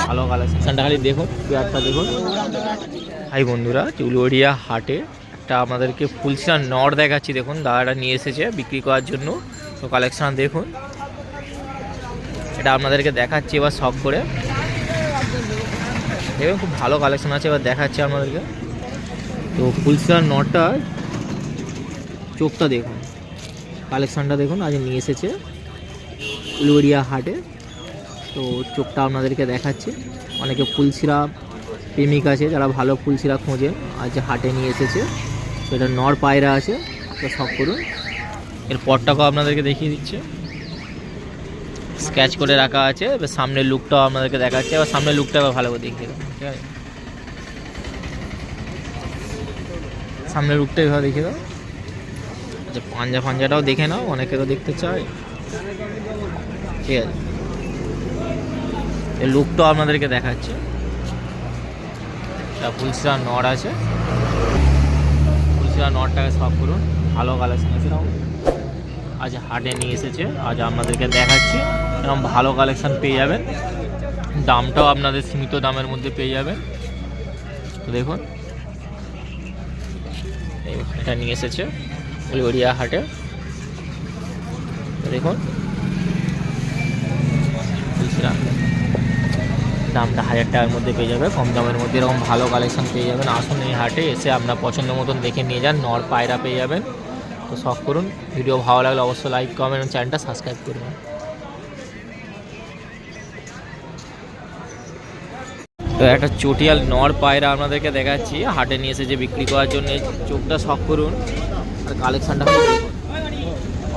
ভালো কালেকশনটা খালি দেখুন, পেয়ারটা দেখুন। হাই বন্ধুরা, চুলুরিয়া হাটে একটা আমাদেরকে ফুলশিরা নর দেখাচ্ছি। দেখুন দাদাটা নিয়ে এসেছে বিক্রি করার জন্য। তো কালেকশন দেখুন, এটা আপনাদেরকে দেখাচ্ছি এবার শখ করে। দেখুন খুব ভালো কালেকশন আছে, এবার দেখাচ্ছি আপনাদেরকে। তো ফুলশিরা নরটা চোখটা দেখুন, কালেকশনটা দেখুন, আজ নিয়ে এসেছে চুলুরিয়া হাটে। তো চোখটা আপনাদেরকে দেখাচ্ছি। অনেকে ফুলশিরা প্রেমিক আছে যারা ভালো ফুলশিরা খোঁজে, আজ হাটে নিয়ে এসেছে। তো এটা নর পায়রা আছে, তো শখ করুন। এর পরটাকেও আপনাদেরকে দেখিয়ে দিচ্ছে, স্কেচ করে রাখা আছে। এবার সামনের লুকটাও আপনাদেরকে দেখাচ্ছে, এবার সামনের লুকটা এবার ভালো করে দেখিয়ে দেবো, ঠিক আছে? সামনের লুকটা এভাবে দেখিয়ে দাও। আচ্ছা, পাঞ্জাটাও দেখে নাও, অনেকে তো দেখতে চায়, ঠিক আছে? এই লুকটাও আপনাদেরকে দেখাচ্ছে। ফুলশিরা নর আছে, ফুলশিরা নরটাকে শখ করুন, ভালো কালেকশন আছে। আজ হাটে নিয়ে এসেছে, আজ আপনাদেরকে দেখাচ্ছি। এরকম ভালো কালেকশন পেয়ে যাবেন, দামটাও আপনাদের সীমিত দামের মধ্যে পেয়ে যাবেন। তো দেখুন এটা নিয়ে এসেছে চুলুরিয়া হাটে। দেখুন দামটা 1000 টাকার মধ্যে পেয়ে যাবে, কম দামের মধ্যে এরকম ভালো কালেকশন পেয়ে যাবেন। আসুন এই হাটে এসে আপনার পছন্দ মতন দেখে নিয়ে যান, নর পায়রা পেয়ে যাবেন। তো শখ করুন। ভিডিও ভালো লাগলে অবশ্যই লাইক কমেন্ট এবং চ্যানেলটা সাবস্ক্রাইব করবেন। তো একটা চটিয়াল নর পায়রা আপনাদেরকে দেখাচ্ছি, হাটে নিয়ে এসেছে বিক্রি করার জন্য। চোখটা শখ করুন আর কালেকশানটা দেখুন,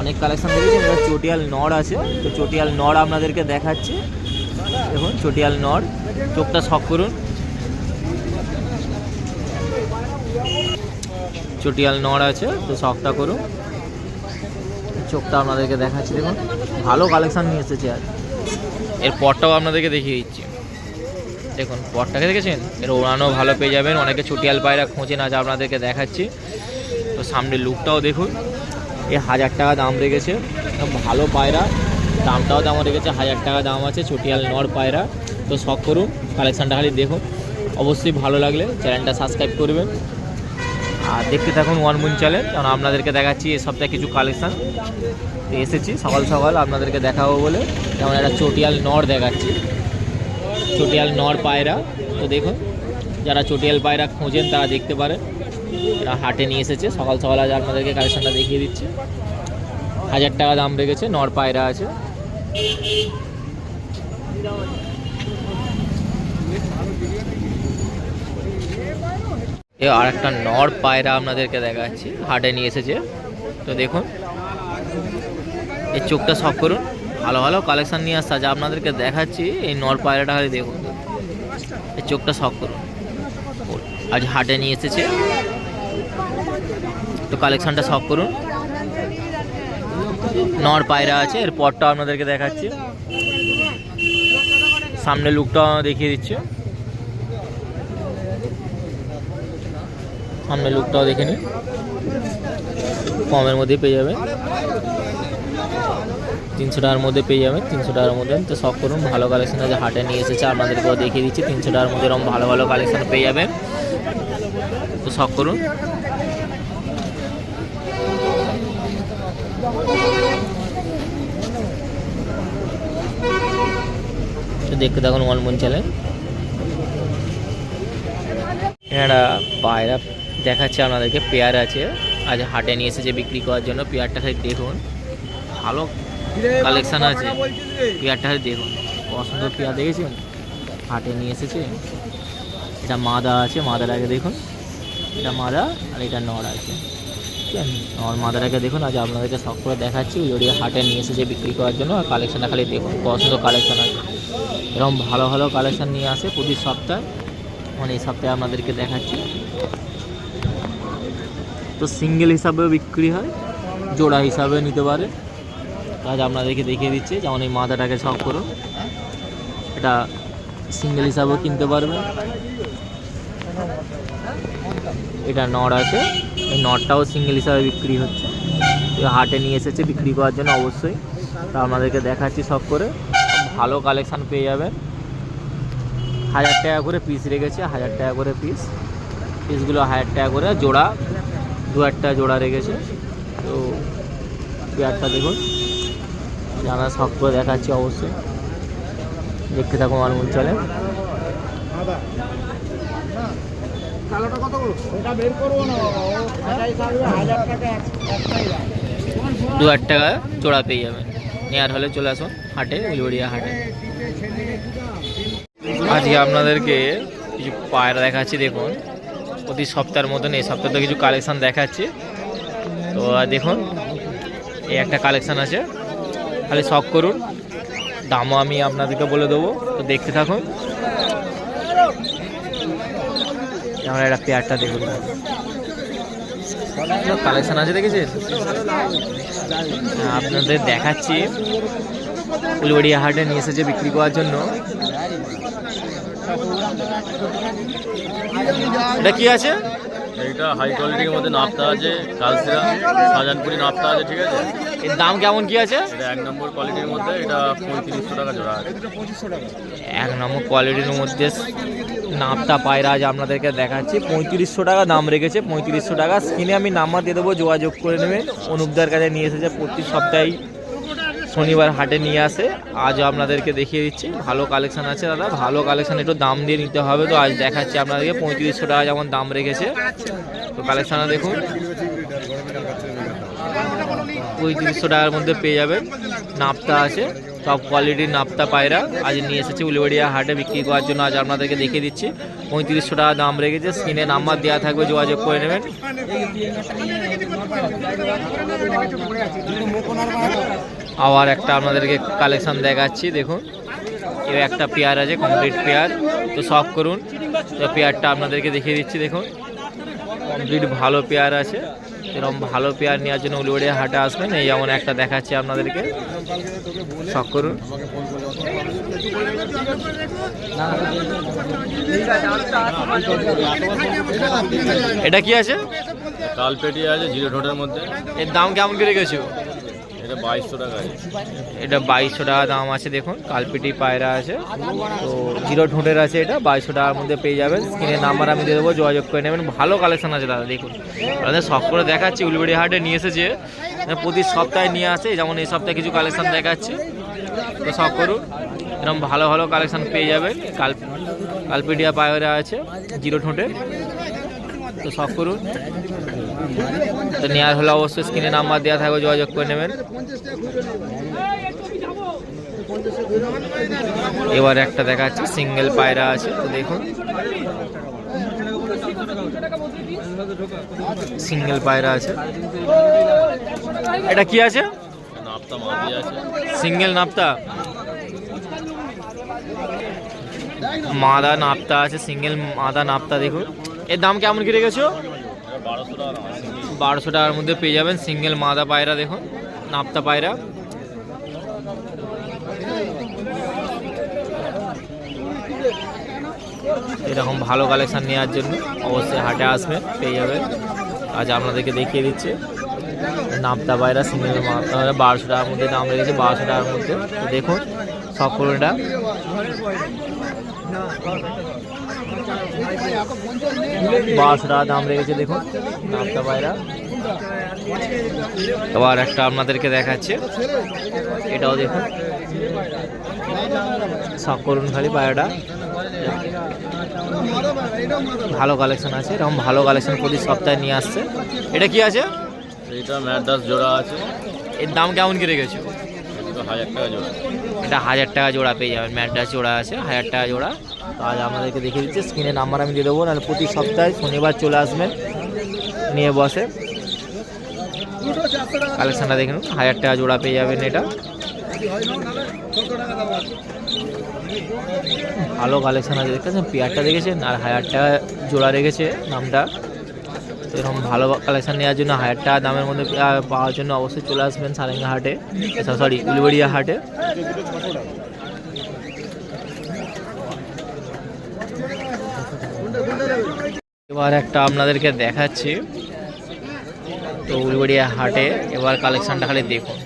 অনেক কালেকশান দেখেছেন। এটা চটিয়াল নর আছে, তো চটিয়াল নর আপনাদেরকে দেখাচ্ছি। দেখুন চটিয়াল নর, চোখটা শখ করুন। চটিয়াল নর আছে, তো শখটা করুন। চোখটা আপনাদেরকে দেখাচ্ছি, দেখুন ভালো কালেকশান নিয়ে এসেছে। আর এর পরটাও আপনাদেরকে দেখিয়ে দিচ্ছি। দেখুন পরটাকে দেখেছেন, এর ওড়ানো ভালো পেয়ে যাবেন। অনেকে চটিয়াল পায়রা খোঁজেন, আজ আপনাদেরকে দেখাচ্ছি। তো সামনের লুকটাও দেখুন। এ 1000 টাকা দাম রেখেছে, ভালো পায়রা, দামটাও দাম রেখেছে 1000 টাকা দাম আছে চটিয়াল নর পায়রা। তো শখ করুন, কালেকশানটা খালি দেখুন। অবশ্যই ভালো লাগলে চ্যানেলটা সাবস্ক্রাইব করবেন আর দেখতে থাকুন ওয়ান মুন চ্যানেল, কারণ আপনাদেরকে দেখাচ্ছি এই সপ্তাহে কিছু কালেকশান এসেছি। সকাল সকাল আপনাদেরকে দেখাবো বলে যেমন একটা চটিয়াল নর দেখাচ্ছি, চটিয়াল নর পায়রা। তো দেখুন যারা চটিয়াল পায়রা খোঁজেন তারা দেখতে পারেন, এরা হাটে নিয়ে এসেছে সকাল সকাল। আজ আপনাদেরকে কালেকশানটা দেখিয়ে দিচ্ছে। 1000 টাকা দাম রেখেছে, নর পায়রা আছে। আর একটা নর পায়রা আপনাদেরকে দেখাচ্ছি, হাটে নিয়ে এসেছে। তো দেখুন এই চোখটা শখ করুন, ভালো ভালো কালেকশান নিয়ে আসছে। আজ আপনাদেরকে দেখাচ্ছি এই নর পায়রাটা খালি দেখুন, এই চোখটা শখ করুন। আজ হাটে নিয়ে এসেছে, তো কালেকশানটা শখ করুন। নর পায়রা আছে, এর পরটাও আপনাদেরকে দেখাচ্ছি। সামনে লুকটাও দেখিয়ে দিচ্ছে, সামনে লুকটাও দেখে নিন, কমের মধ্যে পেয়ে যাবেন। 300 টাকার মধ্যে পেয়ে যাবেন, 300 টাকার মধ্যে। তো শখ করুন, ভালো কালেকশন আছে, হাটে নিয়ে এসেছে আপনাদেরকেও দেখিয়ে দিচ্ছি। 300 টাকার মধ্যে এরকম ভালো ভালো কালেকশন পেয়ে যাবেন, তো শখ করুন। তো দেখতে থাকুন ওয়ান মুন চ্যানেল। এনারা পায়রা দেখাচ্ছে আপনাদেরকে, পেয়ার আছে, আজ হাটে নিয়ে এসেছে বিক্রি করার জন্য। পেয়ারটা খালি দেখুন, ভালো কালেকশান আছে, পেয়ারটা খালি দেখুন। পছন্দের পেয়ার দেখেছেন, হাটে নিয়ে এসেছে। এটা মাদা আছে, মাদাটাকে দেখুন, এটা মাদা আর এটা নর আছে, ঠিক আছে? নর মাদাটাকে দেখুন, আজ আপনাদেরকে শখ করে দেখাচ্ছি। ওই হাটে নিয়ে এসেছে বিক্রি করার জন্য, আর কালেকশানটা খালি দেখুন, পছন্দ কালেকশান আছে। এরকম ভালো ভালো কালেকশান নিয়ে আসে প্রতি সপ্তাহে, মানে এই সপ্তাহে আপনাদেরকে দেখাচ্ছি। তো সিঙ্গেল হিসাবেও বিক্রি হয়, জোড়া হিসাবেও নিতে পারে। আজ আপনাদেরকে দেখিয়ে দিচ্ছি, যেমন এই মাদাটাকে শখ করুন, এটা সিঙ্গেল হিসাবেও কিনতে পারবেন। এটা নর আছে, এই নরটাও সিঙ্গেল হিসাবে বিক্রি হচ্ছে। হাটে নিয়ে এসেছে বিক্রি করার জন্য অবশ্যই। তা আপনাদেরকে দেখাচ্ছি শখ করে, ভালো কালেকশান পেয়ে যাবেন। 1000 টাকা করে পিস রেখেছে, 1000 টাকা করে পিস। পিসগুলো 1000 টাকা করে, জোড়া 2-1টা জোড়া রেখেছে। তো পেয়ারটা দেখুন, জানা শখ করে দেখাচ্ছি, অবশ্যই দেখতে থাকুন আমার মন চলে। 2-8 টাকা জোড়া পেয়ে যাবেন। নেয়ার হলে চলে আসুন হাটে, উলুবেড়িয়া হাটে। আজকে আপনাদেরকে কিছু পায়রা দেখাচ্ছি। দেখুন, প্রতি সপ্তাহের মতন এই সপ্তাহে কিছু কালেকশান দেখাচ্ছি। তো দেখুন, এই একটা কালেকশান আছে, খালি শখ করুন, দামও আমি আপনাদেরকে বলে দেবো। তো দেখতে থাকুন। আমরা একটা পেয়ারটা দেখুন, কালেকশান আছে, দেখেছেন? আপনাদের দেখাচ্ছি, উলুবেড়িয়া হাটে নিয়ে এসেছে বিক্রি করার জন্য। এটা কি আছে? এইটা হাই কোয়ালিটির মধ্যে নাপতা আছে, কালসিরা শাহজাহানপুরি নাপতা আছে, ঠিক আছে? এর দাম কেমন কি আছে? এটা 1 নম্বর কোয়ালিটির মধ্যে, এটা 3500 টাকা জোড়া আছে। 1 নম্বর কোয়ালিটির মধ্যে নাপতা পায়রা আজ আপনাদেরকে দেখাচ্ছি। 3500 টাকা দাম রেখেছে, 3500 টাকা। স্ক্রিনে আমি নাম্বার দিয়ে দেবো, যোগাযোগ করে নেবেন। অনুপদার কাছে নিয়ে এসেছে, প্রতি সপ্তাহেই শনিবার হাটে নিয়ে আসে। আজও আপনাদেরকে দেখিয়ে দিচ্ছি, ভালো কালেকশান আছে দাদা, ভালো কালেকশান, একটু দাম দিয়ে নিতে হবে। তো আজ দেখাচ্ছি আপনাদেরকে 3500 টাকা যেমন দাম রেখেছে। তো কালেকশানটা দেখুন, 3500 টাকার মধ্যে পেয়ে যাবেন। নাপতা আছে, টপ কোয়ালিটির নাপতা পায়রা আজ নিয়ে এসেছে উলুবেড়িয়া হাটে বিক্রি করার জন্য। আজ আপনাদেরকে দেখিয়ে দিচ্ছি, 3500 টাকা দাম রেখেছে। স্ক্রিনে নাম্বার দেওয়া থাকবে, যোগাযোগ করে নেবেন। আবার একটা আপনাদেরকে কালেকশান দেখাচ্ছি, দেখুন, এর একটা পেয়ার আছে, কমপ্লিট পেয়ার। তো শখ করুন, তো পেয়ারটা আপনাদেরকে দেখিয়ে দিচ্ছি। দেখুন, কমপ্লিট ভালো পেয়ার আছে। এরকম ভালো পেয়ার নেওয়ার জন্য উলুবেড়িয়া হাটে আসবেন। এই যেমন একটা দেখাচ্ছি আপনাদেরকে, শখ করুন। এটা কি আছে? কালপেটি আছে, জিরো ঠোঁটের মধ্যে। এর দাম কেমন করে রেখেছো? এটা 2200 টাকা আছে। এটা 2200 টাকা দাম আছে। দেখুন, কালপিটি পায়রা আছে, তো জিরো ঠোঁটের আছে। এটা 2200 টাকার মধ্যে পেয়ে যাবেন। স্ক্রিনে নাম্বার আমি দিয়ে দেবো, যোগাযোগ করে নেবেন। ভালো কালেকশন আছে দাদা, দেখুন, আপনাদের শখ করে দেখাচ্ছি। উলুবেড়িয়া হাটে নিয়ে এসেছে, প্রতি সপ্তাহে নিয়ে আসে, যেমন এই সপ্তাহে কিছু কালেকশন দেখাচ্ছি। তো শখ করুন, এরকম ভালো ভালো কালেকশন পেয়ে যাবেন। কালপিটিয়া পায়রা আছে, জিরো ঠোঁটের। তো শখ করুন। তো নেওয়ার হলে অবশ্যই স্ক্রিনে নাম্বার দেওয়া থাকবে, যোগাযোগ করে নেবেন। এবার একটা দেখাচ্ছি, সিঙ্গেল পায়রা আছে। তো দেখুন, সিঙ্গেল পায়রা আছে। এটা কি আছে? নাপতা মাদি আছে, সিঙ্গেল নাপতা, মাদা নাপতা আছে, সিঙ্গেল মাদা নাপতা। দেখুন, এর দাম কেমন কি রেখেছো? 1200 টাকার মধ্যে পেয়ে যাবেন সিঙ্গেল মাদা পায়রা। দেখুন, নাপতা পায়রা। এরকম ভালো কালেকশন নেওয়ার জন্য অবশ্যই হাটে আসবেন, পেয়ে যাবেন। আজ আপনাদেরকে দেখিয়ে দিচ্ছে নাপতা পায়রা, সিঙ্গেল মাদা পায়রা, 1200 টাকার মধ্যে দাম রেখেছে, 1200 টাকার মধ্যে। তো দেখুন, সব পুরোটা 1200 টাকা দাম রেখেছে। দেখুন, নাপতা পায়রা। আবার একটা আপনাদেরকে দেখাচ্ছে, এটাও দেখুন, শখ করুন খালি পায়রাটা। ভালো কালেকশন আছে, এরকম ভালো কালেকশন প্রতি সপ্তাহে নিয়ে আসছে। এটা কি আছে? এটা ম্যাডাস জোড়া আছে। এর দাম কেমন কি রেখেছো? 1000 টাকা জোড়া। এটা 1000 টাকা জোড়া পেয়ে যাবেন। ম্যাড্রাস জোড়া আছে, 1000 টাকা জোড়া। তো আজ আপনাদেরকে দেখিয়ে দিচ্ছি, স্ক্রিনে নাম্বার আমি দিয়ে দেবো, নাহলে প্রতি সপ্তাহে শনিবার চলে আসবেন, নিয়ে বসে কালেকশনটা দেখুন। 1000 টাকা জোড়া পেয়ে যাবেন। এটা ভালো কালেকশন আছে, দেখতেছেন পেয়ারটা দেখেছেন, আর 1000 টাকা জোড়া রেখেছে নামটা। তো এরকম ভালো কালেকশন নেওয়ার জন্য 1000 টাকা দামের মধ্যে পাওয়ার জন্য অবশ্যই চলে আসবেন সারেঙ্গা হাটে, সরি উলুবেড়িয়া হাটে। এবার একটা আপনাদেরকে দেখাচ্ছি, তো উলুবেড়িয়া হাটে এবার কালেকশনটা খালি দেখুন,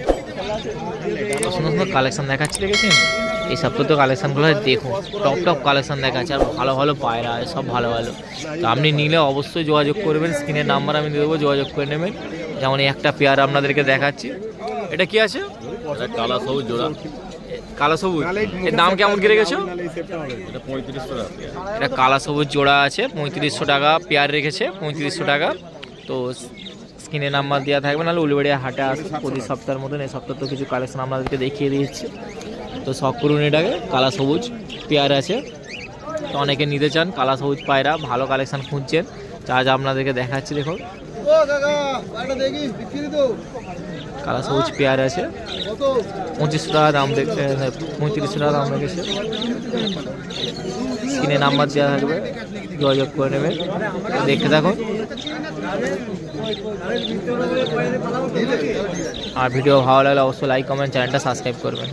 সুন্দর সুন্দর কালেকশন দেখাচ্ছি, দেখেছেন এই সপ্তাহে তো কালেকশানগুলো দেখুন, টপ টপ কালেকশান দেখাচ্ছে, আর ভালো ভালো পায়রা আছে, সব ভালো ভালো। তো আপনি নিলে অবশ্যই যোগাযোগ করবেন, স্ক্রিনের নাম্বার আমি দিয়ে দেবো, যোগাযোগ করে নেবেন। যেমন এই একটা পেয়ার আপনাদেরকে দেখাচ্ছি, এটা কি আছে? এটা কালা সবুজ জোড়া, কালো সবুজ। এর দাম কেমন কি রেখেছো? এটা 3500 টাকা। এটা কালা সবুজ জোড়া আছে, 3500 টাকা পেয়ার রেখেছে, 3500 টাকা। তো স্ক্রিনে নাম্বার দেওয়া থাকবে, নাহলে উলুবেড়িয়া হাটে আসুন প্রতি সপ্তাহের মতন। এই সপ্তাহে তো কিছু কালেকশন আপনাদেরকে দেখিয়ে দিচ্ছি, তো শখ করুন এটাকে। কালা সবুজ পেয়ার আছে, তো অনেকে নিতে চান কালা সবুজ পায়রা, ভালো কালেকশন খুঁজছেন, যা যা আপনাদেরকে দেখাচ্ছি দেখুন। কালা সবুজ পেয়ার আছে, 2500 টাকা দাম, 3500 টাকা দাম রেখেছে। স্ক্রিনে নাম্বার দেওয়া থাকবে, যোগাযোগ করে নেবেন। দেখতে থাকুন, আর ভিডিও ভালো লাগলে অবশ্যই লাইক কমেন্ট চ্যানেলটা সাবস্ক্রাইব করবেন।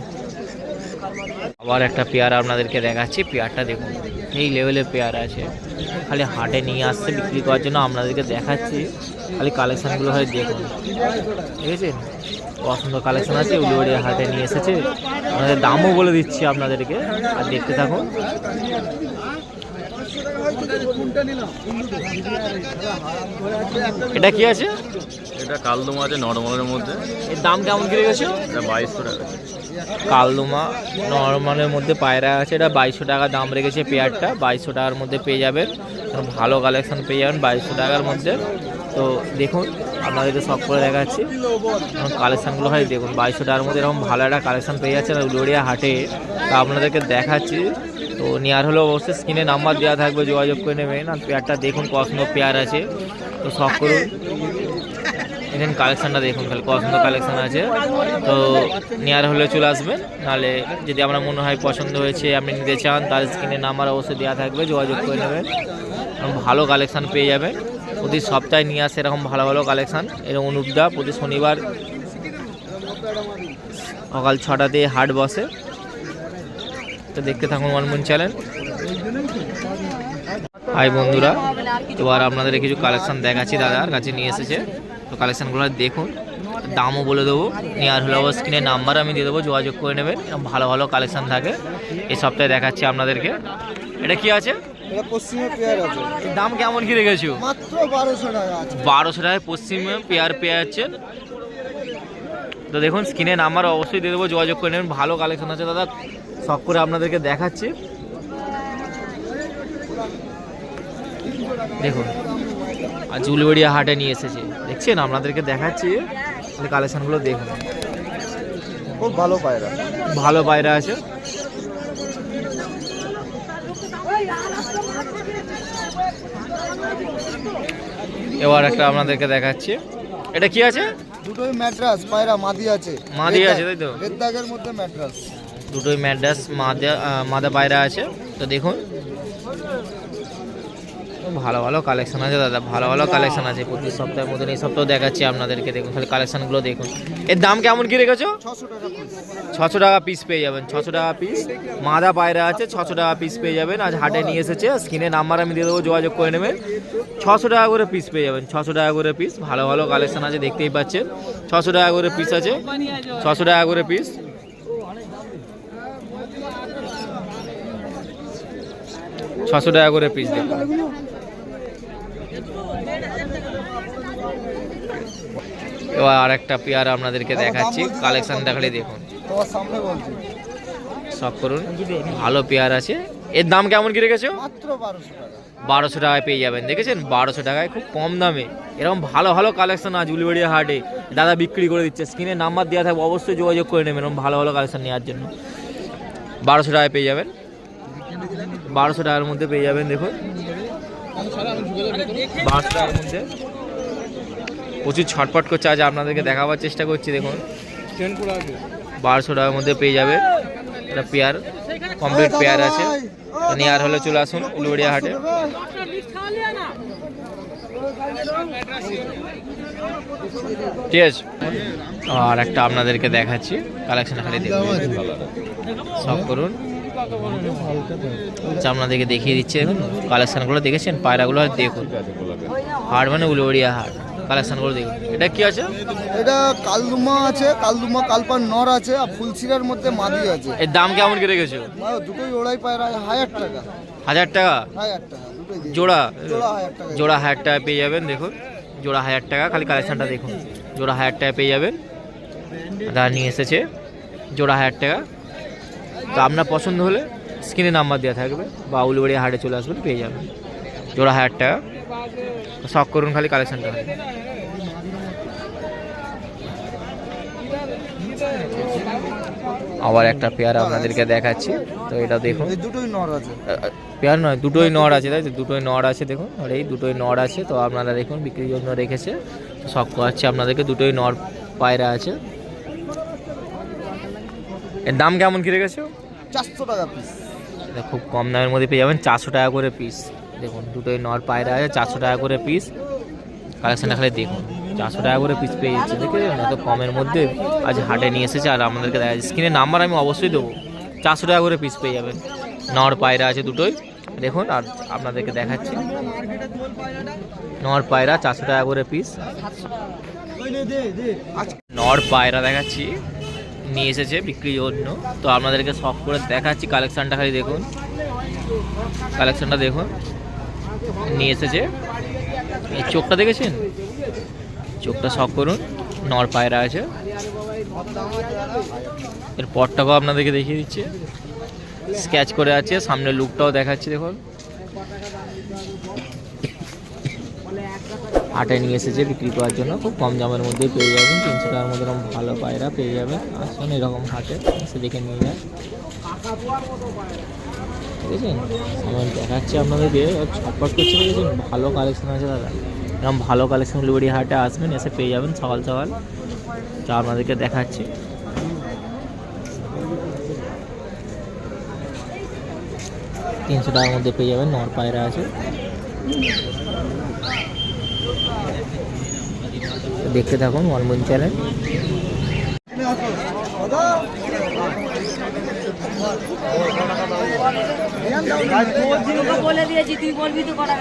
আবার একটা পেয়ার আপনাদেরকে দেখাচ্ছি, পেয়ারটা দেখুন, এই লেভেলের পেয়ার আছে, খালি হাটে নিয়ে আসছে বিক্রি করার জন্য আপনাদেরকে দেখাচ্ছি। খালি কালেকশানগুলো হয় দেখুন, ঠিক আছে? পছন্দ কালেকশন আছে, উলুবেড়িয়া হাটে নিয়ে এসেছে, আমাদের দামও বলে দিচ্ছি আপনাদেরকে, আর দেখতে থাকুন। এটা কি আছে? এটা কালদমা আছে নরমালের মধ্যে। এর দাম কেমন কি রেখেছো? এটা 2200 টাকা। কালদমা নরমালের মধ্যে পায়রা আছে, এটা 2200 টাকা দাম রেখেছে পেয়ারটা। 2200 টাকার মধ্যে পেয়ে যাবেন, ভালো কালেকশন পেয়ে যাবেন 2200 টাকার মধ্যে। তো দেখুন, আপনাদেরকে সব করে দেখাচ্ছি, কালেকশানগুলো হয় দেখুন। 2200 টাকার মধ্যে এরকম ভালো একটা কালেকশান পেয়ে যাচ্ছেন উলুবেড়িয়া হাটে, তা আপনাদেরকে দেখাচ্ছি। তো নেওয়ার হলেও অবশ্যই স্ক্রিনে নাম্বার দেওয়া থাকবে, যোগাযোগ করে নেবেন। আর পেয়ারটা দেখুন, পছন্দ পেয়ার আছে, তো সব করুন। এখানে কালেকশানটা দেখুন, খালি পছন্দ কালেকশান আছে, তো নেওয়ার হলে চলে আসবেন। নাহলে যদি আপনার মনে হয় পছন্দ হয়েছে, আপনি নিতে চান, তার স্ক্রিনে নাম্বার অবশ্যই দেওয়া থাকবে, যোগাযোগ করে নেবেন। ভালো কালেকশান পেয়ে যাবেন, প্রতি সপ্তাহে নিয়ে আসে এরকম ভালো ভালো কালেকশান। এরকম অনুপদা প্রতি শনিবার সকাল 6টাতে হাট বসে, তো দেখতে থাকুন মনমুন চ্যানেল। হাই বন্ধুরা, এবার আপনাদের কিছু কালেকশান দেখাচ্ছি, দাদার কাছে নিয়ে এসেছে, তো কালেকশানগুলো দেখুন, দামও বলে দেবো। নেওয়ার হলে অবশ্যই স্ক্রিনে নাম্বার আমি দিয়ে দেবো, যোগাযোগ করে নেবেন। ভালো ভালো কালেকশান থাকে, এই সপ্তাহে দেখাচ্ছি আপনাদেরকে। এটা কি আছে? এটা পশ্চিমে পেয়ার আছে, দাম কেমন কি রেখেছো? মাত্র 1200 টাকা আছে। 1200 টাকায় পশ্চিমে পেয়ার পেয়ে যাচ্ছেন। তো দেখুন, স্ক্রিনে নাম্বার অবশ্যই দিয়ে দেবো, যোগাযোগ করে নেবেন। ভালো কালেকশন আছে দাদা, সব করে আপনাদেরকে দেখাচ্ছি দেখুন। আজ উলুবেড়িয়া হাটে নিয়ে এসেছে, দেখছেন, আপনাদেরকে দেখাচ্ছি, কালেকশনগুলো দেখুন। খুব ভালো পায়রা, ভালো পায়রা আছে। এবার একটা আপনাদেরকে দেখাচ্ছি, এটা কি আছে? দুটোই ম্যাড্রাস পায়রা, মাদি আছে, মাদি আছে, তাই তো? রেড দাগের মধ্যে ম্যাড্রাস, দুটোই ম্যাড্রাস মাদা পায়রা আছে। তো দেখুন, ভালো ভালো কালেকশন আছে দাদা, ভালো ভালো কালেকশন আছে প্রতি সপ্তাহের মতন। এই সপ্তাহ দেখাচ্ছি আপনাদেরকে, দেখুন খালি কালেকশনগুলো দেখুন। এর দাম কেমন কি রেখেছো? 600 টাকা পিস। 600 টাকা পিস পেয়ে যাবেন, 600 টাকা পিস। মাদা পায়রা আছে, 600 টাকা পিস পেয়ে যাবেন। আজ হাটে নিয়ে এসেছে, স্ক্রিনে নাম্বার আমি দিয়ে দেবো, যোগাযোগ করে নেবেন। 600 টাকা করে পিস পেয়ে যাবেন, 600 টাকা করে পিস। ভালো ভালো কালেকশন আছে, দেখতেই পাচ্ছেন। 600 টাকা করে পিস আছে, 600 টাকা করে পিস। ছশো টাকা করে পিস দেখুন। এবার আর একটা পেয়ার আপনাদেরকে দেখাচ্ছি, কালেকশন দেখালে দেখুন, তোমার সামনে বলছি, সব করুন। ভালো পেয়ার আছে, এর দাম কেমন কি রেখেছো? মাত্র 1200 টাকা। 1200 টাকায় পেয়ে যাবেন, দেখেছেন, 1200 টাকায় খুব কম দামে এরকম ভালো ভালো কালেকশন আজ উলুবেড়িয়া হাটে দাদা বিক্রি করে দিচ্ছে। স্ক্রিনে নাম্বার দেওয়া থাকবে, অবশ্যই যোগাযোগ করে নেবেন এরকম ভালো ভালো কালেকশন নেওয়ার জন্য। 1200 টাকায় পেয়ে যাবেন, 1200 টাকার মধ্যে পেয়ে যাবেন। দেখুন, 1200 টাকার মধ্যে প্রচুর ছটপট করছে, আজ আপনাদেরকে দেখাবার চেষ্টা করছি। দেখুন, 1200 টাকার মধ্যে পেয়ে যাবে, এটা পেয়ার কমপ্লিট পেয়ার আছে। নেওয়ার হলে চলে আসুন উলুবেড়িয়া হাটে। ঠিক আছে, আর একটা আপনাদেরকে দেখাচ্ছি কালেকশন, খালি দেখুন, সব করুন। আচ্ছা, আপনাদেরকে দেখিয়ে দিচ্ছি, দেখুন কালেকশনগুলো দেখেছেন, পায়রাগুলো দেখুন। হাট মানে উলুবেড়িয়া হাট, কালেকশন করে দেখুন। এটা কি আছে? এটা কালদুমা আছে, কালদুমা কালপার নর আছে, আর ফুলশিরার মধ্যে মাদি আছে। এর দাম কেমন কি রেখেছো? দুটোই ওড়াই পায়রা 1000 টাকা। 1000 টাকা 1000 টাকা দুটোই দিয়ে। জোড়া? জোড়া 1000 টাকা। জোড়া 1000 টাকা পেয়ে যাবেন। দেখুন জোড়া 1000 টাকা, খালি কালেকশনটা দেখুন। জোড়া 1000 টাকা পেয়ে যাবেন। দাদা নিয়ে এসেছে জোড়া 1000 টাকা। তো আপনার পছন্দ হলে স্ক্রিনে নাম্বার দেওয়া থাকবে বা উলুবাড়ি হাটে চলে আসবেন, পেয়ে যাবেন জোড়া 1000 টাকা। শখ করুন খালি কালেকশনটা। আবার একটা পেয়ার আপনাদেরকে দেখাচ্ছি, তো এটা দেখুন। এই দুটোই নর আছে। পেয়ার নয়, দুটোই নড় আছে, তাই তো? দুটোই নড় আছে দেখুন, আর এই দুটোই নড় আছে। তো আপনারা দেখুন বিক্রির জন্য রেখেছে। শখ করাচ্ছি আপনাদেরকে, দুটোই নড় পায়রা আছে। এর দাম কেমন কি রেখেছো? 400 টাকা পিস। এটা খুব কম দামের মধ্যে পেয়ে যাবেন, 400 টাকা করে পিস। দেখুন দুটোই নর পায়রা আছে, 400 টাকা করে পিস। কালেকশনটা খালি দেখুন, 400 টাকা করে পিস পেয়ে যাচ্ছে। দেখে এত কমের মধ্যে আজ হাটে নিয়ে এসেছে, আর আমাদেরকে দেখা যাচ্ছে। স্ক্রিনে নাম্বার আমি অবশ্যই দেবো। 400 টাকা করে পিস পেয়ে যাবেন। নর পায়রা আছে দুটোই দেখুন, আর আপনাদেরকে দেখাচ্ছি নর পায়রা 400 টাকা করে পিস। নর পায়রা দেখাচ্ছি, নিয়ে এসেছে বিক্রির জন্য। তো আপনাদেরকে শখ করে দেখাচ্ছি কালেকশনটা খালি দেখুন। কালেকশনটা দেখুন, নিয়ে এসেছে। এই চোখটা দেখেছেন? চোখটা শখ করুন। নর পায়রা আছে। এর পরটাকেও আপনাদেরকে দেখিয়ে দিচ্ছে, স্কেচ করে আছে। সামনের লুকটাও দেখাচ্ছি দেখুন। হাটে নিয়ে এসেছে বিক্রি করার জন্য, খুব কম দামের মধ্যেই পেয়ে যাবেন। 300 টাকার মধ্যে এরকম ভালো পায়রা পেয়ে যাবেন। আসুন এরকম হাটে এসে দেখে নিয়ে যায়। দেখেছেন আমি দেখাচ্ছি আপনাদেরকে, ছটপট করছে দেখেছেন। ভালো কালেকশন আছে দাদা, এরকম ভালো কালেকশন উলুবাড়ি হাটে আসবেন, এসে পেয়ে যাবেন সকাল সকাল। যা আপনাদেরকে দেখাচ্ছি। তিনশো টাকার মধ্যে পেয়ে যাবেন, নর পায়রা আছে। দেখতে থাকুন ওয়ানমুন চ্যানেল। বলে দিয়েছি, তুই বলবি তো কটা